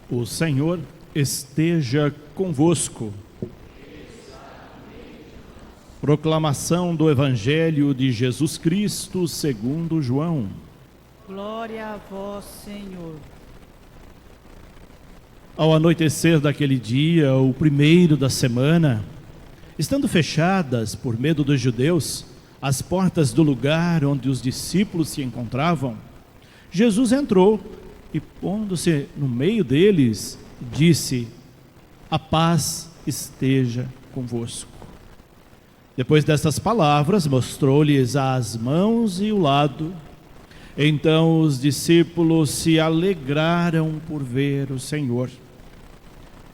O Senhor esteja convosco. Proclamação do Evangelho de Jesus Cristo segundo João. Glória a vós, Senhor. Ao anoitecer daquele dia, o primeiro da semana, estando fechadas, por medo dos judeus, as portas do lugar onde os discípulos se encontravam, Jesus entrou e, pondo-se no meio deles, disse: a paz esteja convosco. Depois destas palavras, mostrou-lhes as mãos e o lado. Então os discípulos se alegraram por ver o Senhor.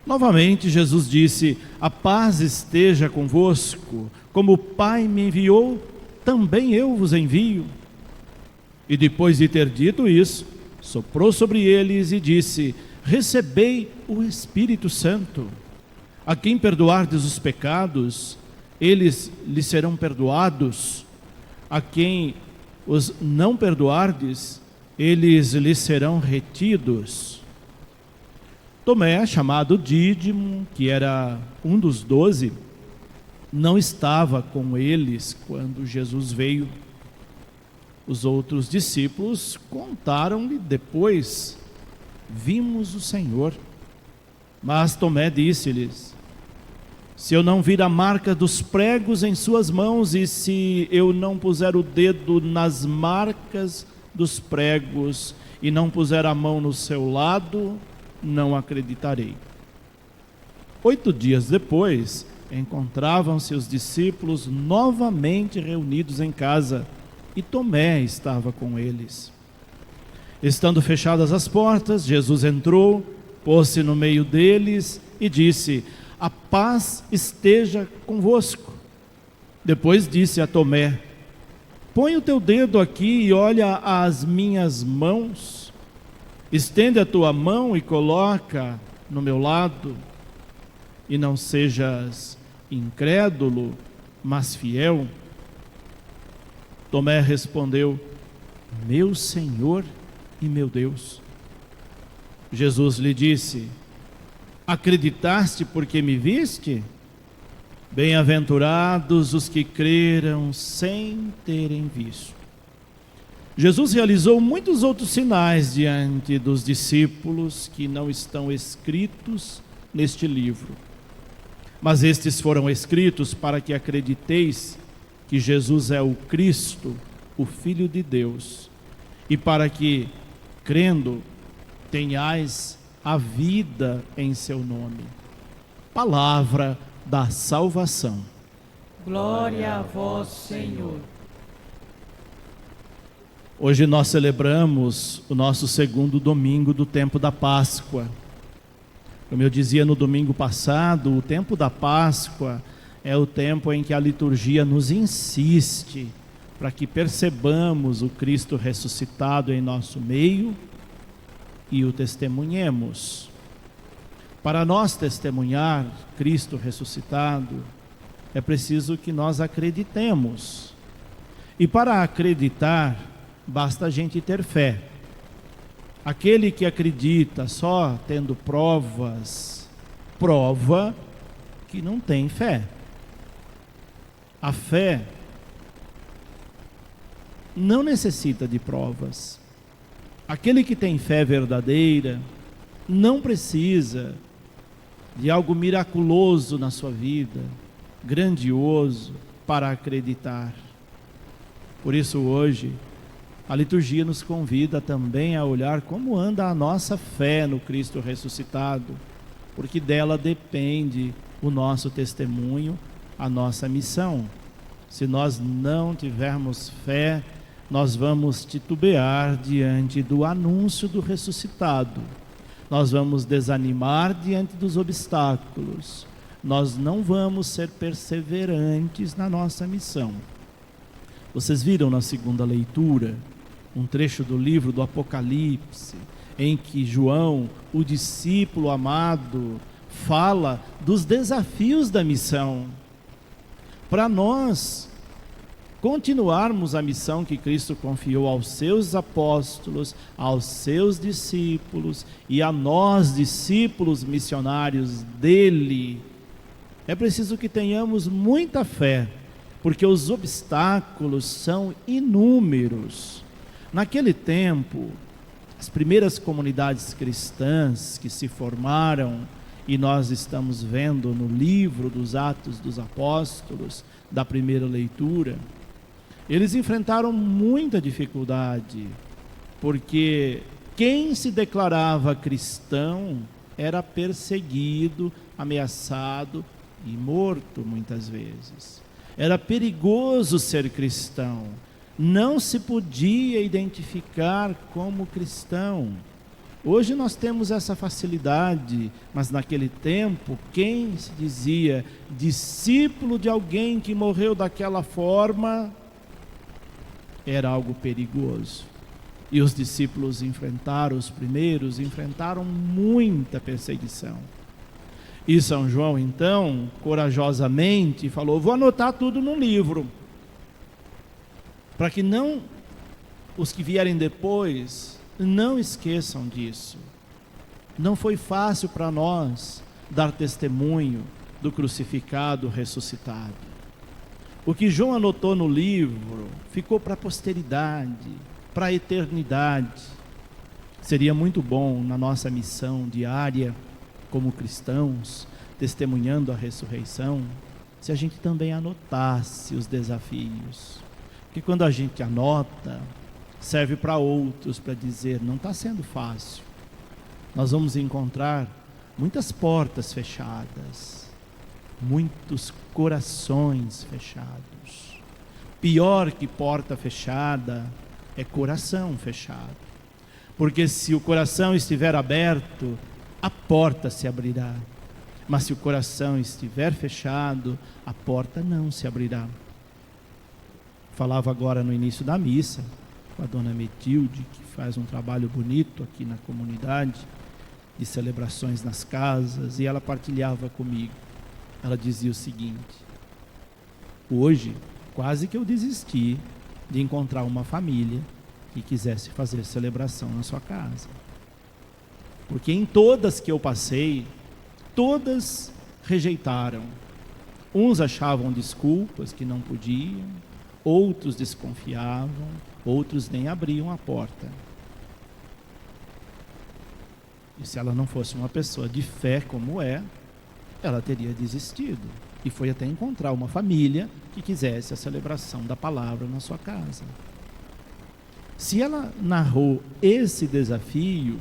Novamente Jesus disse: a paz esteja convosco. Como o Pai me enviou, também eu vos envio. E depois de ter dito isso, soprou sobre eles e disse: recebei o Espírito Santo. A quem perdoardes os pecados, eles lhes serão perdoados. A quem os não perdoardes, eles lhes serão retidos. Tomé, chamado Dídimo, que era um dos 12, não estava com eles quando Jesus veio. Os outros discípulos contaram-lhe depois: vimos o Senhor. Mas Tomé disse-lhes: se eu não vir a marca dos pregos em suas mãos, e se eu não puser o dedo nas marcas dos pregos, e não puser a mão no seu lado, não acreditarei. 8 dias depois, encontravam-se os discípulos novamente reunidos em casa, e Tomé estava com eles. Estando fechadas as portas, Jesus entrou, pôs-se no meio deles e disse: a paz esteja convosco. Depois disse a Tomé: põe o teu dedo aqui e olha as minhas mãos. Estende a tua mão e coloca no meu lado. E não sejas incrédulo, mas fiel. Tomé respondeu: meu Senhor e meu Deus. Jesus lhe disse: acreditaste porque me viste? Bem-aventurados os que creram sem terem visto. Jesus realizou muitos outros sinais diante dos discípulos que não estão escritos neste livro. Mas estes foram escritos para que acrediteis que Jesus é o Cristo, o Filho de Deus, e para que, crendo, tenhais a vida em seu nome. Palavra da salvação. Glória a vós, Senhor. Hoje nós celebramos o nosso segundo domingo do tempo da Páscoa. Como eu dizia no domingo passado, o tempo da Páscoa é o tempo em que a liturgia nos insiste para que percebamos o Cristo ressuscitado em nosso meio e o testemunhemos. Para nós testemunhar Cristo ressuscitado, é preciso que nós acreditemos. E para acreditar, basta a gente ter fé. Aquele que acredita só tendo provas, prova que não tem fé. A fé não necessita de provas. Aquele que tem fé verdadeira não precisa de algo miraculoso na sua vida, grandioso, para acreditar. Por isso hoje, a liturgia nos convida também a olhar como anda a nossa fé no Cristo ressuscitado, porque dela depende o nosso testemunho, a nossa missão. Se nós não tivermos fé, nós vamos titubear diante do anúncio do ressuscitado. Nós vamos desanimar diante dos obstáculos. Nós não vamos ser perseverantes na nossa missão. Vocês viram na segunda leitura um trecho do livro do Apocalipse, em que João, o discípulo amado, fala dos desafios da missão. Para nós, continuarmos a missão que Cristo confiou aos seus apóstolos, aos seus discípulos e a nós, discípulos missionários dele, é preciso que tenhamos muita fé, porque os obstáculos são inúmeros. Naquele tempo, as primeiras comunidades cristãs que se formaram, e nós estamos vendo no livro dos Atos dos Apóstolos, da primeira leitura, eles enfrentaram muita dificuldade, porque quem se declarava cristão era perseguido, ameaçado e morto muitas vezes. Era perigoso ser cristão, não se podia identificar como cristão. Hoje nós temos essa facilidade, mas naquele tempo, quem se dizia discípulo de alguém que morreu daquela forma, era algo perigoso. E os discípulos enfrentaram, os primeiros, enfrentaram muita perseguição. E São João, então, corajosamente falou: vou anotar tudo num livro, para que não, os que vierem depois, não esqueçam disso. Não foi fácil para nós dar testemunho do crucificado ressuscitado. O que João anotou no livro ficou para a posteridade, para a eternidade. Seria muito bom na nossa missão diária, como cristãos, testemunhando a ressurreição, se a gente também anotasse os desafios. Porque quando a gente anota, serve para outros, para dizer: não está sendo fácil. Nós vamos encontrar muitas portas fechadas, muitos corações fechados. Pior que porta fechada é coração fechado, porque se o coração estiver aberto, a porta se abrirá, mas se o coração estiver fechado, a porta não se abrirá. Falava agora no início da missa com a dona Metilde, que faz um trabalho bonito aqui na comunidade, de celebrações nas casas, e ela partilhava comigo. Ela dizia o seguinte: hoje quase que eu desisti de encontrar uma família que quisesse fazer celebração na sua casa, porque em todas que eu passei, todas rejeitaram. Uns achavam desculpas que não podiam, outros desconfiavam, outros nem abriam a porta. E se ela não fosse uma pessoa de fé como é, ela teria desistido. E foi até encontrar uma família que quisesse a celebração da palavra na sua casa. Se ela narrou esse desafio,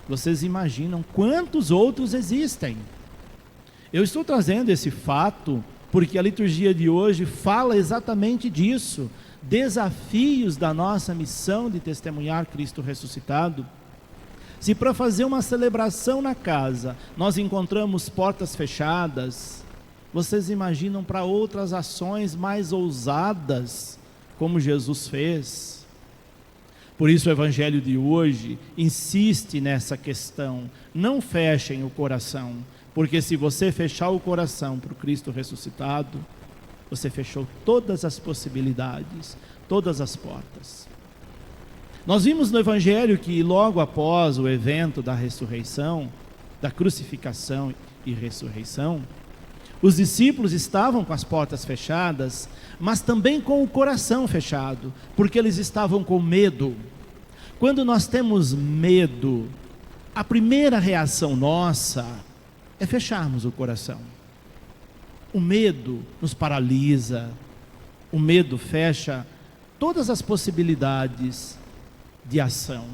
vocês imaginam quantos outros existem. Eu estou trazendo esse fato porque a liturgia de hoje fala exatamente disso, desafios da nossa missão de testemunhar Cristo ressuscitado. Se para fazer uma celebração na casa nós encontramos portas fechadas, vocês imaginam para outras ações mais ousadas, como Jesus fez? Por isso o Evangelho de hoje insiste nessa questão: não fechem o coração, porque se você fechar o coração para o Cristo ressuscitado, você fechou todas as possibilidades, todas as portas. Nós vimos no Evangelho que logo após o evento da ressurreição, da crucificação e ressurreição, os discípulos estavam com as portas fechadas, mas também com o coração fechado, porque eles estavam com medo. Quando nós temos medo, a primeira reação nossa é fecharmos o coração. O medo nos paralisa, o medo fecha todas as possibilidades de ação.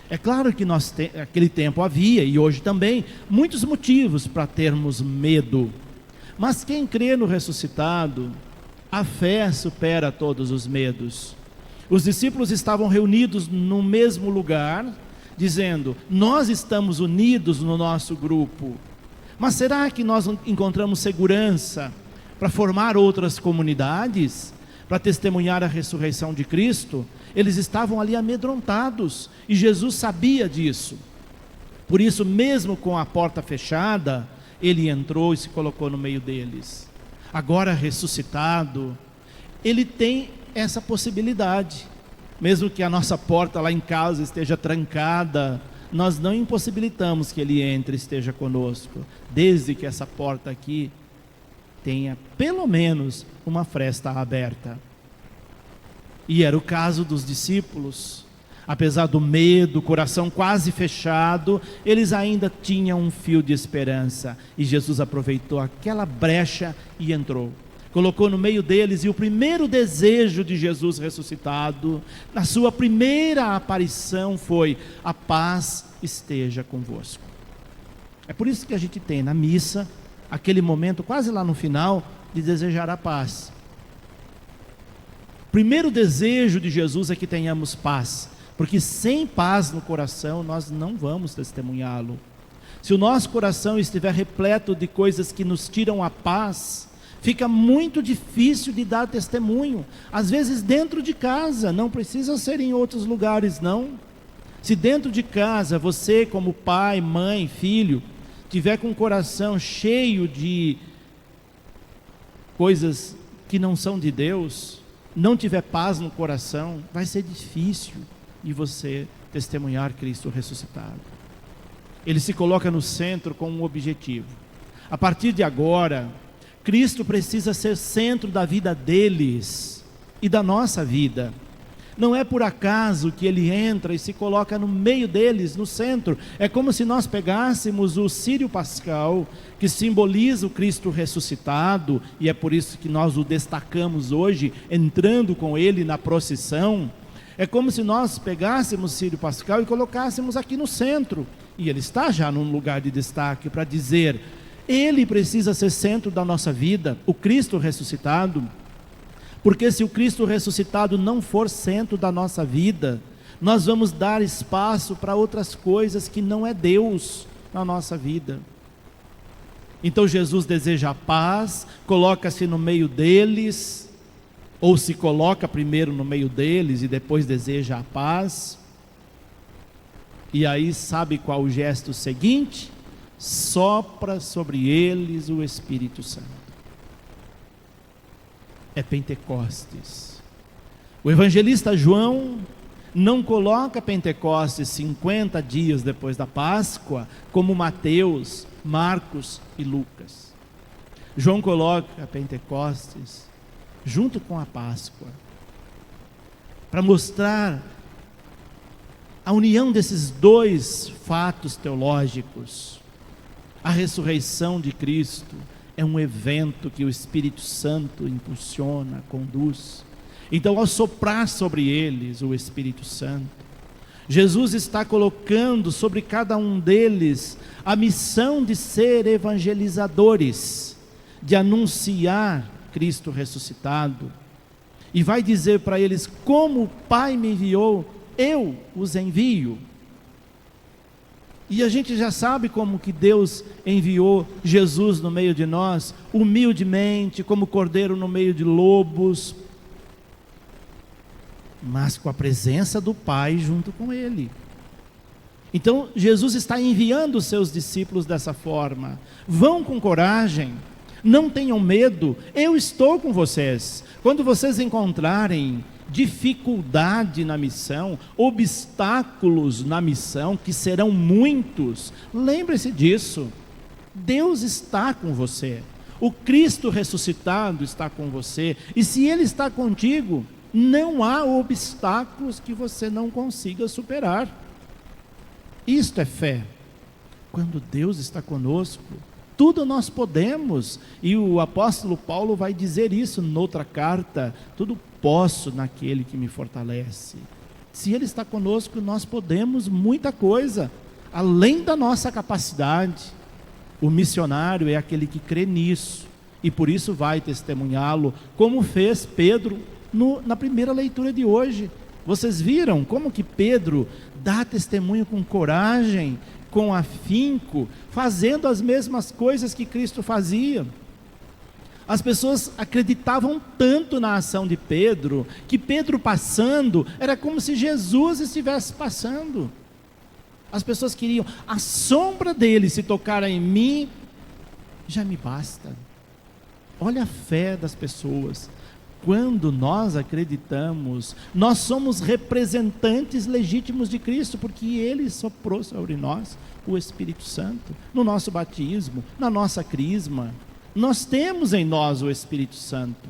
É claro que naquele tempo havia, e hoje também, muitos motivos para termos medo. Mas quem crê no ressuscitado, a fé supera todos os medos. Os discípulos estavam reunidos no mesmo lugar, dizendo: nós estamos unidos no nosso grupo, mas será que nós encontramos segurança para formar outras comunidades, para testemunhar a ressurreição de Cristo? Eles estavam ali amedrontados, e Jesus sabia disso. Por isso, mesmo com a porta fechada, ele entrou e se colocou no meio deles. Agora ressuscitado, ele tem essa possibilidade. Mesmo que a nossa porta lá em casa esteja trancada, nós não impossibilitamos que ele entre e esteja conosco, desde que essa porta aqui tenha pelo menos uma fresta aberta. E era o caso dos discípulos. Apesar do medo, coração quase fechado, eles ainda tinham um fio de esperança. E Jesus aproveitou aquela brecha e entrou. Colocou no meio deles, e o primeiro desejo de Jesus ressuscitado, na sua primeira aparição, foi: a paz esteja convosco. É por isso que a gente tem na missa, aquele momento quase lá no final, de desejar a paz. O primeiro desejo de Jesus é que tenhamos paz, porque sem paz no coração, nós não vamos testemunhá-lo. Se o nosso coração estiver repleto de coisas que nos tiram a paz, fica muito difícil de dar testemunho. Às vezes dentro de casa, não precisa ser em outros lugares não. Se dentro de casa, você como pai, mãe, filho, tiver com o coração cheio de coisas que não são de Deus, não tiver paz no coração, vai ser difícil de você testemunhar Cristo ressuscitado. Ele se coloca no centro com um objetivo. A partir de agora, Cristo precisa ser centro da vida deles e da nossa vida. Não é por acaso que ele entra e se coloca no meio deles, no centro. É como se nós pegássemos o círio pascal, que simboliza o Cristo ressuscitado, e é por isso que nós o destacamos hoje, entrando com ele na procissão. É como se nós pegássemos o círio pascal e colocássemos aqui no centro. E ele está já num lugar de destaque para dizer: ele precisa ser centro da nossa vida, o Cristo ressuscitado. Porque se o Cristo ressuscitado não for centro da nossa vida, nós vamos dar espaço para outras coisas que não é Deus na nossa vida. Então Jesus deseja a paz, coloca-se no meio deles, ou se coloca primeiro no meio deles e depois deseja a paz. E aí sabe qual o gesto seguinte? Sopra sobre eles o Espírito Santo. É Pentecostes. O evangelista João não coloca Pentecostes 50 dias depois da Páscoa, como Mateus, Marcos e Lucas. João coloca Pentecostes junto com a Páscoa, para mostrar a união desses dois fatos teológicos. A ressurreição de Cristo é um evento que o Espírito Santo impulsiona, conduz. Então, ao soprar sobre eles o Espírito Santo, Jesus está colocando sobre cada um deles a missão de ser evangelizadores, de anunciar Cristo ressuscitado, e vai dizer para eles: como o Pai me enviou, eu os envio. E a gente já sabe como que Deus enviou Jesus no meio de nós, humildemente, como cordeiro no meio de lobos, mas com a presença do Pai junto com ele. Então Jesus está enviando os seus discípulos dessa forma: vão com coragem, não tenham medo, eu estou com vocês. Quando vocês encontrarem dificuldade na missão, obstáculos na missão, que serão muitos, lembre-se disso. Deus está com você, o Cristo ressuscitado está com você, e se Ele está contigo, não há obstáculos que você não consiga superar. Isto é fé. Quando Deus está conosco, tudo nós podemos, e o apóstolo Paulo vai dizer isso noutra carta: tudo posso naquele que me fortalece. Se Ele está conosco, nós podemos muita coisa, além da nossa capacidade. O missionário é aquele que crê nisso, e por isso vai testemunhá-lo, como fez Pedro na primeira leitura de hoje. Vocês viram como que Pedro dá testemunho com coragem, com afinco, fazendo as mesmas coisas que Cristo fazia. As pessoas acreditavam tanto na ação de Pedro, que Pedro passando, era como se Jesus estivesse passando. As pessoas queriam: a sombra dele, se tocar em mim, já me basta. Olha a fé das pessoas. Quando nós acreditamos, nós somos representantes legítimos de Cristo, porque Ele soprou sobre nós o Espírito Santo, no nosso batismo, na nossa crisma. Nós temos em nós o Espírito Santo.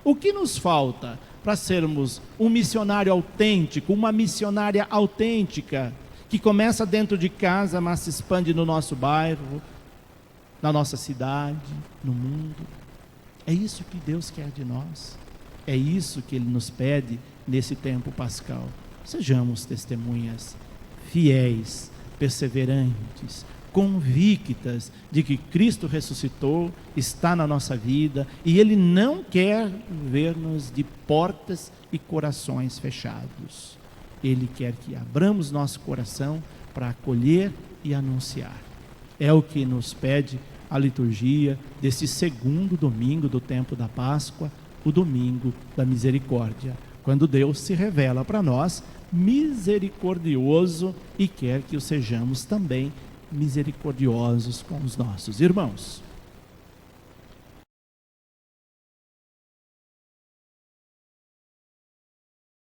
O que nos falta para sermos um missionário autêntico, uma missionária autêntica, que começa dentro de casa, mas se expande no nosso bairro, na nossa cidade, no mundo? É isso que Deus quer de nós. É isso que Ele nos pede nesse tempo pascal. Sejamos testemunhas fiéis, perseverantes, convictas de que Cristo ressuscitou, está na nossa vida, e Ele não quer ver-nos de portas e corações fechados. Ele quer que abramos nosso coração para acolher e anunciar. É o que nos pede a liturgia desse segundo domingo do tempo da Páscoa, o domingo da misericórdia, quando Deus se revela para nós misericordioso e quer que o sejamos também misericordiosos com os nossos irmãos.